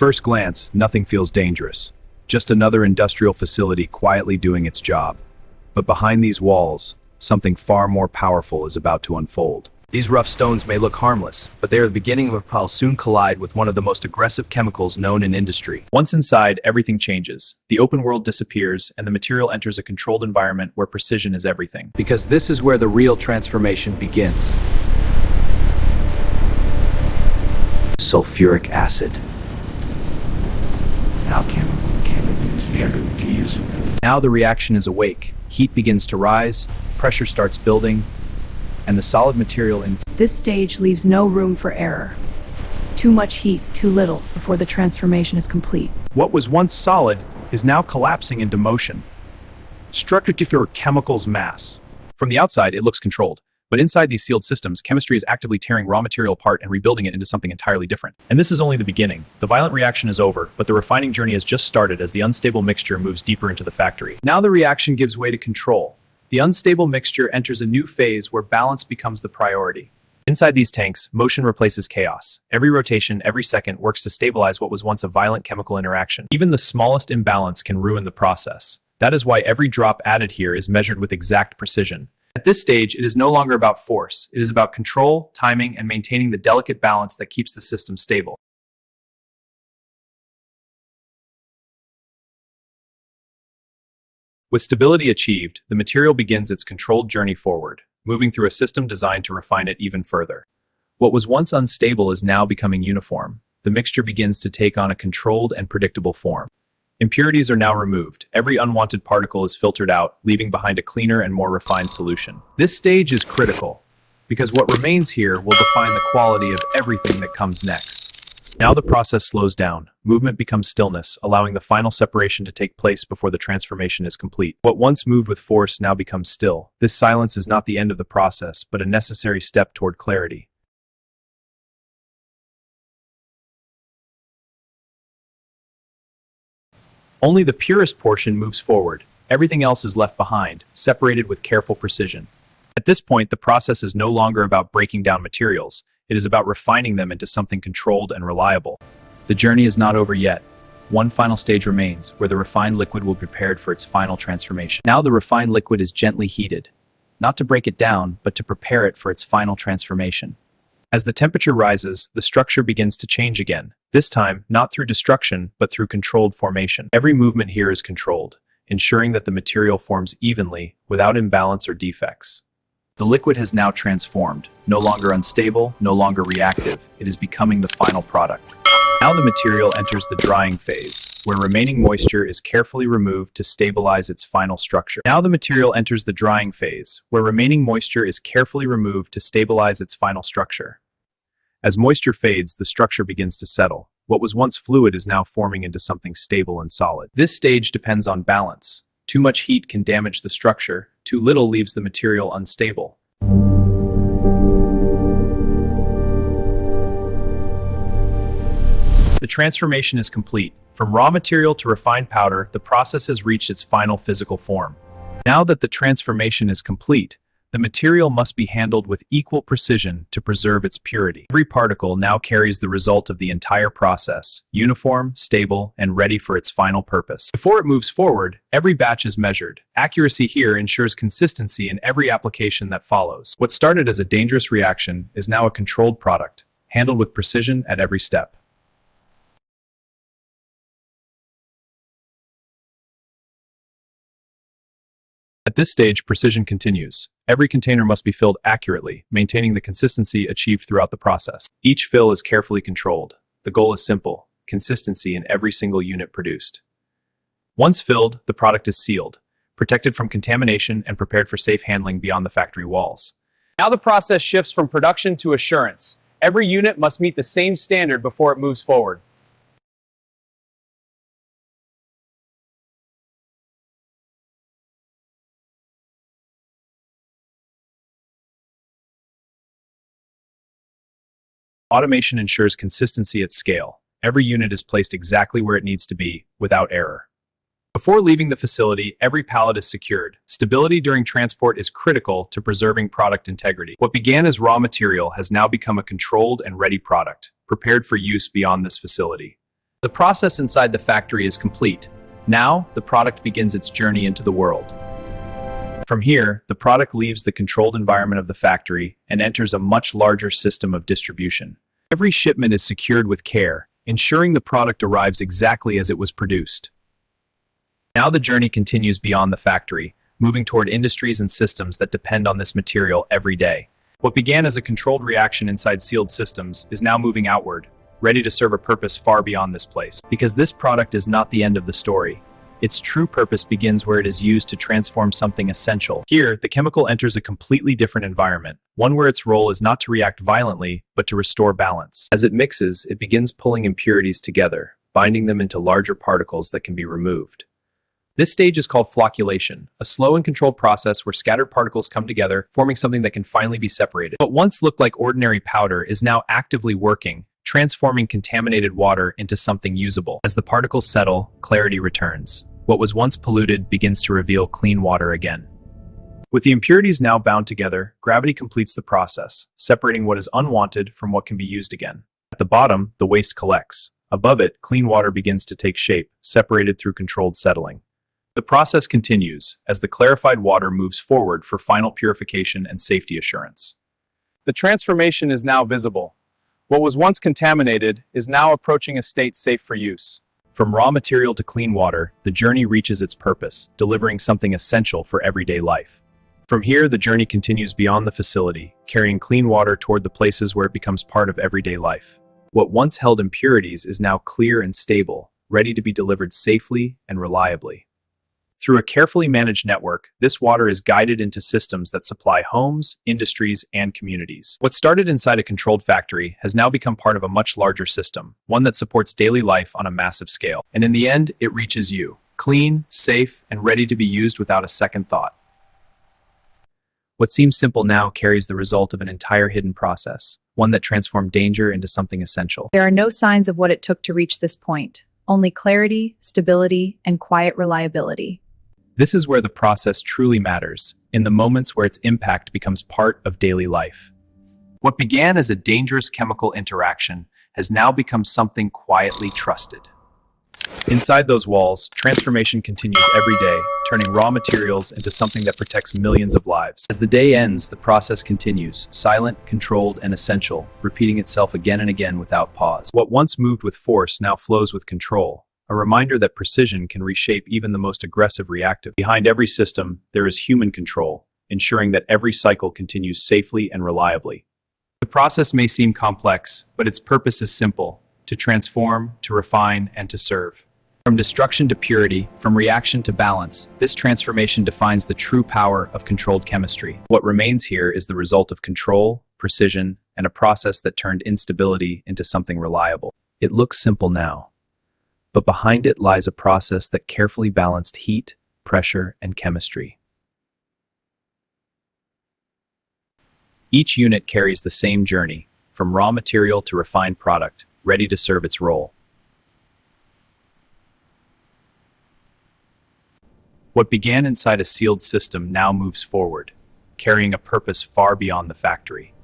first glance, nothing feels dangerous. Just another industrial facility quietly doing its job. But behind these walls, something far more powerful is about to unfold. These rough stones may look harmless, but they are the beginning of what will soon collide with one of the most aggressive chemicals known in industry. Once inside, everything changes. The open world disappears, and the material enters a controlled environment where precision is everything. Because this is where the real transformation begins. Sulfuric acid. Now the reaction is awake. Heat begins to rise, pressure starts building, and the solid material in this stage leaves no room for error. Too much heat, too little, before the transformation is complete. what was once solid is now collapsing into motion. Structured for chemicals mass. From the outside, it looks controlled. But inside these sealed systems, chemistry is actively tearing raw material apart and rebuilding it into something entirely different. And this is only the beginning. The violent reaction is over, but the refining journey has just started as the unstable mixture moves deeper into the factory. Now the reaction gives way to control. The unstable mixture enters a new phase where balance becomes the priority. Inside these tanks, motion replaces chaos. Every rotation, every second works to stabilize what was once a violent chemical interaction. Even the smallest imbalance can ruin the process. That is why every drop added here is measured with exact precision. At this stage, it is no longer about force. It is about control, timing, and maintaining the delicate balance that keeps the system stable. With stability achieved, the material begins its controlled journey forward, moving through a system designed to refine it even further. What was once unstable is now becoming uniform. The mixture begins to take on a controlled and predictable form. Impurities are now removed. Every unwanted particle is filtered out, leaving behind a cleaner and more refined solution. This stage is critical, because what remains here will define the quality of everything that comes next. Now the process slows down. Movement becomes stillness, allowing the final separation to take place before the transformation is complete. What once moved with force now becomes still. This silence is not the end of the process, but a necessary step toward clarity. Only the purest portion moves forward. Everything else is left behind, separated with careful precision. At this point, the process is no longer about breaking down materials. It is about refining them into something controlled and reliable. The journey is not over yet. One final stage remains, where the refined liquid will be prepared for its final transformation. Now the refined liquid is gently heated, not to break it down, but to prepare it for its final transformation. As the temperature rises, the structure begins to change again. This time, not through destruction, but through controlled formation. Every movement here is controlled, ensuring that the material forms evenly, without imbalance or defects. The liquid has now transformed, no longer unstable, no longer reactive. It is becoming the final product. Now the material enters the drying phase, where remaining moisture is carefully removed to stabilize its final structure. Now the material enters the drying phase, where remaining moisture is carefully removed to stabilize its final structure. As moisture fades, the structure begins to settle. What was once fluid is now forming into something stable and solid. This stage depends on balance. Too much heat can damage the structure, too little leaves the material unstable. The transformation is complete. From raw material to refined powder, the process has reached its final physical form. Now that the transformation is complete, the material must be handled with equal precision to preserve its purity. Every particle now carries the result of the entire process, uniform, stable, and ready for its final purpose. Before it moves forward, every batch is measured. Accuracy here ensures consistency in every application that follows. What started as a dangerous reaction is now a controlled product, handled with precision at every step. At this stage, precision continues. Every container must be filled accurately, maintaining the consistency achieved throughout the process. Each fill is carefully controlled. The goal is simple: consistency in every single unit produced. Once filled, the product is sealed, protected from contamination and prepared for safe handling beyond the factory walls. Now the process shifts from production to assurance. Every unit must meet the same standard before it moves forward. Automation ensures consistency at scale. Every unit is placed exactly where it needs to be, without error. Before leaving the facility, every pallet is secured. Stability during transport is critical to preserving product integrity. What began as raw material has now become a controlled and ready product, prepared for use beyond this facility. The process inside the factory is complete. Now, the product begins its journey into the world. From here, the product leaves the controlled environment of the factory and enters a much larger system of distribution. Every shipment is secured with care, ensuring the product arrives exactly as it was produced. Now the journey continues beyond the factory, moving toward industries and systems that depend on this material every day. What began as a controlled reaction inside sealed systems is now moving outward, ready to serve a purpose far beyond this place. Because this product is not the end of the story. Its true purpose begins where it is used to transform something essential. Here, the chemical enters a completely different environment, one where its role is not to react violently, but to restore balance. As it mixes, it begins pulling impurities together, binding them into larger particles that can be removed. This stage is called flocculation, a slow and controlled process where scattered particles come together, forming something that can finally be separated. What once looked like ordinary powder is now actively working, transforming contaminated water into something usable. As the particles settle, clarity returns. What was once polluted begins to reveal clean water again. With the impurities now bound together, gravity completes the process, separating what is unwanted from what can be used again. At the bottom, the waste collects. Above it, clean water begins to take shape, separated through controlled settling. The process continues as the clarified water moves forward for final purification and safety assurance. The transformation is now visible. What was once contaminated is now approaching a state safe for use. From raw material to clean water, the journey reaches its purpose, delivering something essential for everyday life. From here, the journey continues beyond the facility, carrying clean water toward the places where it becomes part of everyday life. What once held impurities is now clear and stable, ready to be delivered safely and reliably. Through a carefully managed network, this water is guided into systems that supply homes, industries, and communities. What started inside a controlled factory has now become part of a much larger system, one that supports daily life on a massive scale. And in the end, it reaches you, clean, safe, and ready to be used without a second thought. What seems simple now carries the result of an entire hidden process, one that transformed danger into something essential. There are no signs of what it took to reach this point, only clarity, stability, and quiet reliability. This is where the process truly matters, in the moments where its impact becomes part of daily life. What began as a dangerous chemical interaction has now become something quietly trusted. Inside those walls, transformation continues every day, turning raw materials into something that protects millions of lives. As the day ends, the process continues, silent, controlled, and essential, repeating itself again and again without pause. What once moved with force now flows with control, a reminder that precision can reshape even the most aggressive reactive. Behind every system, there is human control, ensuring that every cycle continues safely and reliably. The process may seem complex, but its purpose is simple: to transform, to refine, and to serve. From destruction to purity, from reaction to balance, this transformation defines the true power of controlled chemistry. What remains here is the result of control, precision, and a process that turned instability into something reliable. It looks simple now, but behind it lies a process that carefully balanced heat, pressure, and chemistry. Each unit carries the same journey, from raw material to refined product, ready to serve its role. What began inside a sealed system now moves forward, carrying a purpose far beyond the factory.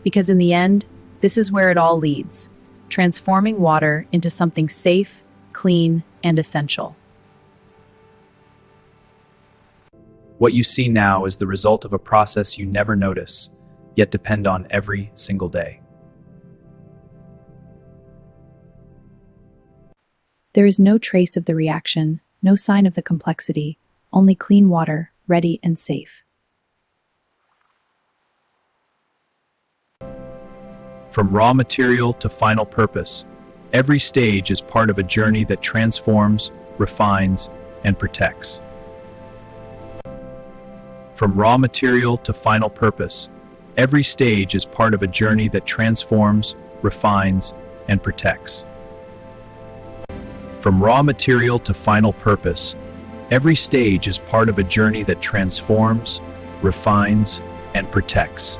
Because in the end, this is where it all leads, transforming water into something safe, clean, and essential. What you see now is the result of a process you never notice, yet depend on every single day. There is no trace of the reaction, no sign of the complexity, only clean water, ready and safe. From raw material to final purpose, every stage is part of a journey that transforms, refines, and protects. From raw material to final purpose, every stage is part of a journey that transforms, refines, and protects. From raw material to final purpose, every stage is part of a journey that transforms, refines, and protects.